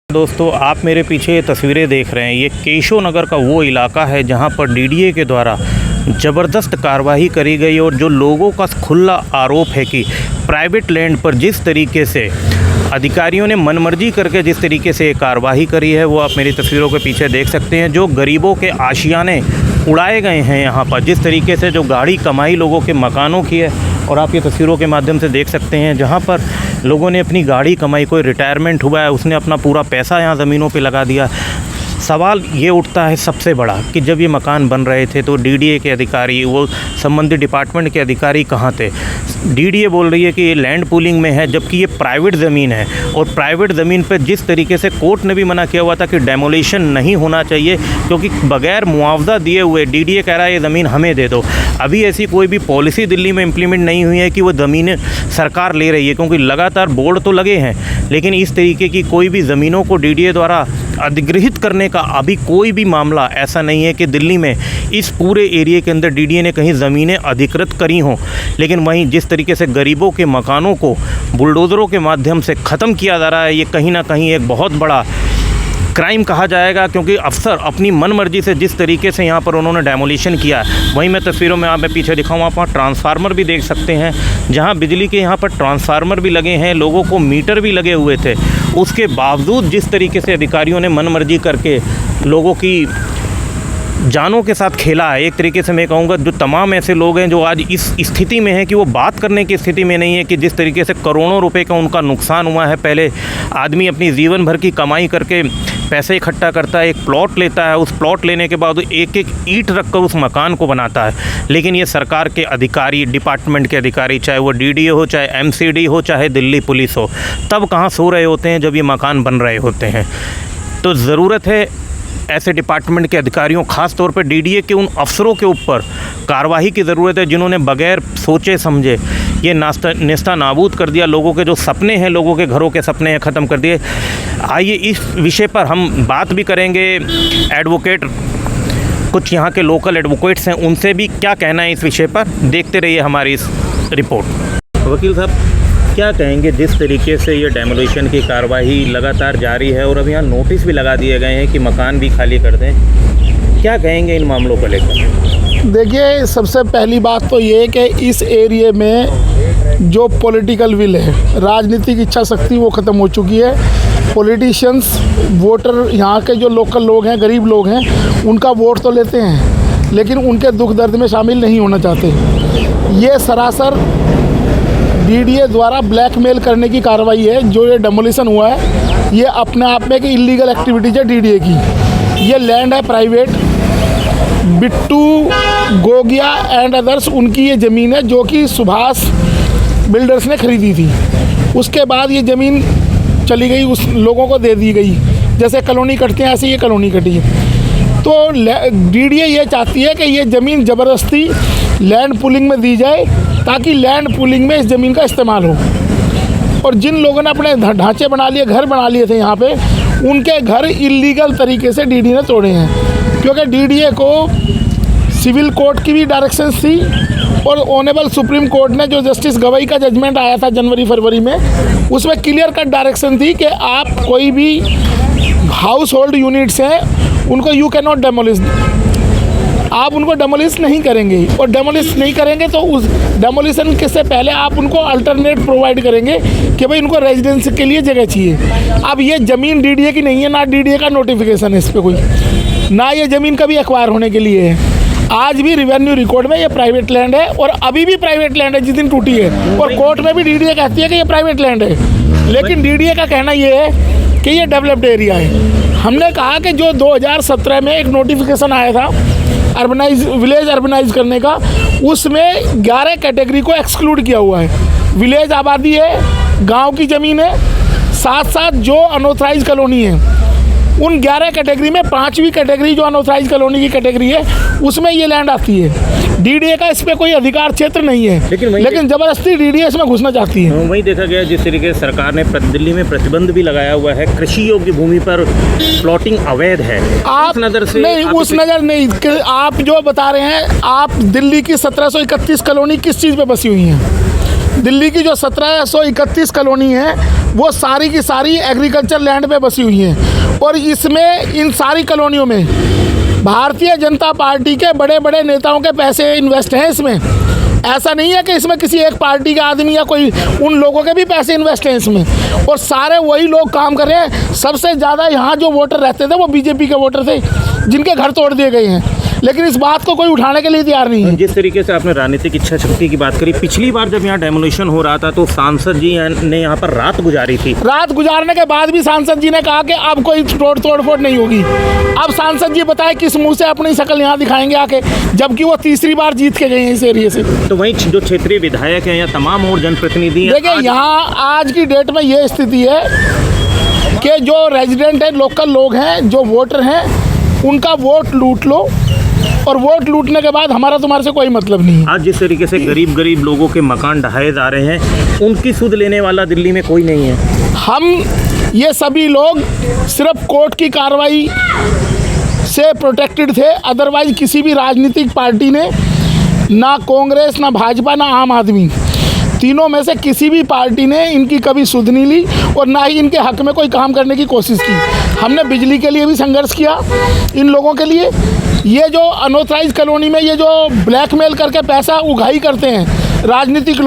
दोस्तों, आप मेरे पीछे ये तस्वीरें देख रहे हैं। ये केशव नगर का वो इलाका है जहां पर डीडीए के द्वारा ज़बरदस्त कार्रवाई करी गई और जो लोगों का खुला आरोप है कि प्राइवेट लैंड पर जिस तरीके से अधिकारियों ने मनमर्जी करके जिस तरीके से कार्रवाई करी है, वो आप मेरी तस्वीरों के पीछे देख सकते हैं। जो गरीबों के आशियाने उड़ाए गए हैं यहाँ पर, जिस तरीके से जो गाड़ी कमाई लोगों के मकानों की है, और आप ये तस्वीरों के माध्यम से देख सकते हैं जहाँ पर लोगों ने अपनी गाड़ी कमाई, कोई रिटायरमेंट हुआ है उसने अपना पूरा पैसा यहाँ ज़मीनों पे लगा दिया। सवाल ये उठता है सबसे बड़ा कि जब ये मकान बन रहे थे तो डीडीए के अधिकारी, वो संबंधित डिपार्टमेंट के अधिकारी कहाँ थे? डीडीए बोल रही है कि ये लैंड पूलिंग में है, जबकि ये प्राइवेट ज़मीन है और प्राइवेट ज़मीन पे जिस तरीके से कोर्ट ने भी मना किया हुआ था कि डेमोलिशन नहीं होना चाहिए, क्योंकि बगैर मुआवजा दिए हुए डीडीए कह रहा है ये ज़मीन हमें दे दो। अभी ऐसी कोई भी पॉलिसी दिल्ली में इम्प्लीमेंट नहीं हुई है कि वो ज़मीनें सरकार ले रही है, क्योंकि लगातार बोर्ड तो लगे हैं, लेकिन इस तरीके की कोई भी ज़मीनों को डीडीए द्वारा अधिग्रहित करने का अभी कोई भी मामला ऐसा नहीं है कि दिल्ली में इस पूरे एरिया के अंदर डीडीए ने कहीं ज़मीनें अधिकृत करी हों। लेकिन वहीं जिस तरीके से गरीबों के मकानों को बुलडोज़रों के माध्यम से ख़त्म किया जा रहा है, ये कहीं ना कहीं एक बहुत बड़ा क्राइम कहा जाएगा, क्योंकि अफसर अपनी मनमर्जी से जिस तरीके से यहाँ पर उन्होंने डेमोलिशन किया। वहीं मैं तस्वीरों में आप पीछे दिखाऊँ, आप वहाँ ट्रांसफार्मर भी देख सकते हैं, जहाँ बिजली के यहाँ पर ट्रांसफार्मर भी लगे हैं, लोगों को मीटर भी लगे हुए थे। उसके बावजूद जिस तरीके से अधिकारियों ने मनमर्जी करके लोगों की जानों के साथ खेला है, एक तरीके से मैं कहूँगा जो तमाम ऐसे लोग हैं जो आज इस स्थिति में हैं कि वो बात करने की स्थिति में नहीं है कि जिस तरीके से करोड़ों रुपए का उनका नुकसान हुआ है। पहले आदमी अपनी जीवन भर की कमाई करके पैसे इकट्ठा करता है, एक प्लॉट लेता है, उस प्लॉट लेने के बाद एक एक ईंट रखकर उस मकान को बनाता है। लेकिन ये सरकार के अधिकारी, डिपार्टमेंट के अधिकारी, चाहे वो डीडीए हो, चाहे एमसीडी हो, चाहे दिल्ली पुलिस हो, तब कहाँ सो रहे होते हैं जब ये मकान बन रहे होते हैं। तो ज़रूरत है ऐसे डिपार्टमेंट के अधिकारियों, ख़ास तौर पर डीडीए के उन अफसरों के ऊपर कार्रवाई की ज़रूरत है जिन्होंने बगैर सोचे समझे ये नेस्ता नाबूद कर दिया। लोगों के जो सपने हैं, लोगों के घरों के सपने हैं, ख़त्म कर दिए। आइए इस विषय पर हम बात भी करेंगे। एडवोकेट, कुछ यहाँ के लोकल एडवोकेट्स हैं, उनसे भी क्या कहना है इस विषय पर, देखते रहिए हमारी इस रिपोर्ट। वकील साहब, क्या कहेंगे जिस तरीके से ये डेमोलिशन की कार्रवाई लगातार जारी है और अब यहाँ नोटिस भी लगा दिए गए हैं कि मकान भी खाली कर दें, क्या कहेंगे इन मामलों को लेकर? देखिए, सबसे पहली बात तो ये कि इस एरिया में जो पॉलिटिकल विल है, राजनीतिक इच्छा शक्ति, वो ख़त्म हो चुकी है। पॉलिटिशियंस, वोटर, यहाँ के जो लोकल लोग हैं, गरीब लोग हैं, उनका वोट तो लेते हैं लेकिन उनके दुख दर्द में शामिल नहीं होना चाहते। ये सरासर डीडीए द्वारा ब्लैकमेल करने की कार्रवाई है। जो ये डेमोलिशन हुआ है, ये अपने आप में एक इलीगल एक्टिविटीज़ है डीडीए की। ये लैंड है private, Bittu Gogia and others, उनकी ये ज़मीन है जो कि सुभाष बिल्डर्स ने ख़रीदी थी। उसके बाद ये ज़मीन चली गई, उस लोगों को दे दी गई। जैसे कॉलोनी कटते हैं ऐसे ये कॉलोनी कटी है। तो डीडीए ये चाहती है कि ये ज़मीन ज़बरदस्ती लैंड पूलिंग में दी जाए ताकि लैंड पूलिंग में इस ज़मीन का इस्तेमाल हो। और जिन लोगों ने अपने ढांचे बना लिए, घर बना लिए थे यहाँ पे, उनके घर इलीगल तरीके से डीडीए ने तोड़े हैं, क्योंकि डीडीए को सिविल कोर्ट की भी डायरेक्शंस थी और ऑनरेबल सुप्रीम कोर्ट ने जो जस्टिस गवई का जजमेंट आया था जनवरी-फरवरी में, उसमें क्लियर कट डायरेक्शन थी कि आप कोई भी हाउस होल्ड यूनिट्स हैं उनको यू कैन नॉट डेमोलिश, आप उनको डेमोलिश नहीं करेंगे। और डेमोलिश नहीं करेंगे तो उस डेमोलिशन के से पहले आप उनको अल्टरनेट प्रोवाइड करेंगे कि भाई उनको रेजिडेंस के लिए जगह चाहिए। अब ये ज़मीन डीडीए की नहीं है, ना डीडीए का नोटिफिकेशन है इस पर कोई, ना ये ज़मीन कभी एक्वायर होने के लिए है। आज भी रिवेन्यू रिकॉर्ड में ये प्राइवेट लैंड है और अभी भी प्राइवेट लैंड है जिस दिन टूटी है, और कोर्ट में भी डीडीए कहती है कि ये प्राइवेट लैंड है। लेकिन डीडीए का कहना ये है कि ये डेवलप्ड एरिया है। हमने कहा कि जो 2017 में एक नोटिफिकेशन आया था विलेज अर्बनाइज करने का, उसमें 11 कैटेगरी को एक्सक्लूड किया हुआ है। विलेज आबादी है, गांव की ज़मीन है, साथ साथ जो अनऑथराइज कॉलोनी है, उन 11 कैटेगरी में 5वीं कैटेगरी जो अनऑथराइज कॉलोनी की कैटेगरी है, उसमें ये लैंड आती है। डीडीए का इस पर कोई अधिकार क्षेत्र नहीं है, लेकिन ज़बरदस्ती डीडीए इसमें घुसना चाहती है। वही देखा गया जिस तरीके से सरकार ने दिल्ली में प्रतिबंध भी लगाया हुआ है, कृषि योग्य भूमि पर प्लॉटिंग अवैध है। आप उस नज़र से नहीं, उस नज़र नहीं, आप जो बता रहे हैं, आप दिल्ली की 1731 कॉलोनी किस चीज़ पे बसी हुई हैं? दिल्ली की जो 1731 कॉलोनी है वो सारी की सारी एग्रीकल्चर लैंड पे बसी हुई हैं। और इसमें इन सारी कॉलोनियों में भारतीय जनता पार्टी के बड़े बड़े नेताओं के पैसे इन्वेस्ट हैं इसमें। ऐसा नहीं है कि इसमें किसी एक पार्टी का आदमी या कोई, उन लोगों के भी पैसे इन्वेस्ट हैं इसमें, और सारे वही लोग काम कर रहे हैं। सबसे ज़्यादा यहाँ जो वोटर रहते थे वो बीजेपी के वोटर थे, जिनके घर तोड़ दिए गए हैं, लेकिन इस बात को कोई उठाने के लिए तैयार नहीं है। जिस तरीके से आपने राजनीतिक इच्छा शक्ति की बात करी, पिछली बार जब यहाँ डेमोलिशन हो रहा था तो सांसद जी ने यहाँ पर रात गुजारी थी। रात गुजारने के बाद भी सांसद जी ने कहा कि अब कोई तोड़ फोड़ नहीं होगी। अब सांसद जी बताए किस मुंह से अपनी शक्ल यहाँ दिखाएंगे आके, जबकि वो तीसरी बार जीत के गए हैं इस एरिया से। तो वहीं जो क्षेत्रीय विधायक हैं या तमाम और जनप्रतिनिधि हैं, देखिए यहाँ आज की डेट में ये स्थिति है कि जो रेजिडेंट है, लोकल लोग हैं, जो वोटर हैं, उनका वोट लूट लो, और वोट लूटने के बाद हमारा तुम्हारे से कोई मतलब नहीं है। आज जिस तरीके से गरीब लोगों के मकान ढहाए जा रहे हैं, उनकी सुध लेने वाला दिल्ली में कोई नहीं है। हम ये सभी लोग सिर्फ कोर्ट की कार्रवाई से प्रोटेक्टेड थे, अदरवाइज किसी भी राजनीतिक पार्टी ने, ना कांग्रेस, ना भाजपा, ना आम आदमी, तीनों में से किसी भी पार्टी ने इनकी कभी सुध नहीं ली और ना ही इनके हक में कोई काम करने की कोशिश की। हमने बिजली के लिए भी संघर्ष किया इन लोगों के लिए। ये जो अनऑथराइज कॉलोनी में ये जो ब्लैकमेल करके पैसा उगाही करते हैं राजनीतिक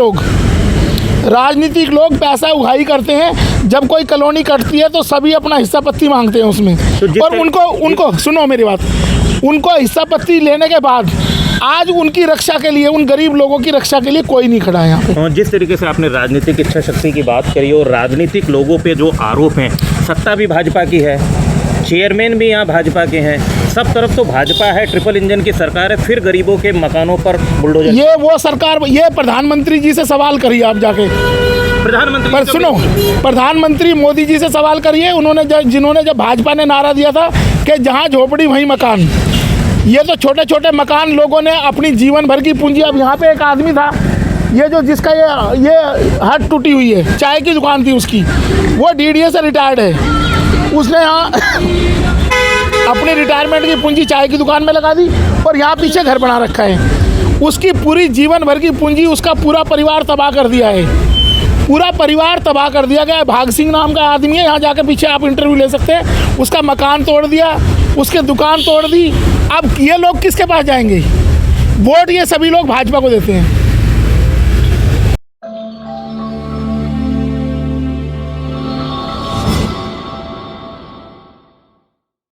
लोग पैसा उगाही करते हैं, जब कोई कॉलोनी कटती है तो सभी अपना हिस्सा पत्ती मांगते हैं उसमें। तो और उनको सुनो मेरी बात, उनको हिस्सा पत्ती लेने के बाद आज उनकी रक्षा के लिए, उन गरीब लोगों की रक्षा के लिए कोई नहीं खड़ा है यहाँ पे। जिस तरीके से आपने राजनीतिक इच्छा शक्ति की बात करी और राजनीतिक लोगों पे जो आरोप हैं, सत्ता भी भाजपा की है, चेयरमैन भी यहाँ भाजपा के हैं, सब तरफ तो भाजपा है, ट्रिपल इंजन की सरकार है, फिर गरीबों के मकानों पर बुलडोजर। ये वो सरकार, ये प्रधानमंत्री जी से सवाल करिए आप जाके। प्रधानमंत्री पर सुनो, प्रधानमंत्री मोदी जी से सवाल करिए, जिन्होंने जब भाजपा ने नारा दिया था कि जहाँ झोपड़ी वहीं मकान, ये तो छोटे छोटे मकान लोगों ने अपनी जीवन भर की पूंजी। अब यहाँ पे एक आदमी था, ये जो जिसका ये हट टूटी हुई है, चाय की दुकान थी उसकी, वो डीडीए से रिटायर्ड है। उसने यहाँ अपनी रिटायरमेंट की पूंजी चाय की दुकान में लगा दी और यहाँ पीछे घर बना रखा है। उसकी पूरी जीवन भर की पूंजी, उसका पूरा परिवार तबाह कर दिया है, पूरा परिवार तबाह कर दिया गया है। भाग सिंह नाम का आदमी है, यहाँ जाकर पीछे आप इंटरव्यू ले सकते हैं। उसका मकान तोड़ दिया, उसके दुकान तोड़ दी। अब ये लोग किसके पास जाएंगे? वोट ये सभी लोग भाजपा को देते हैं।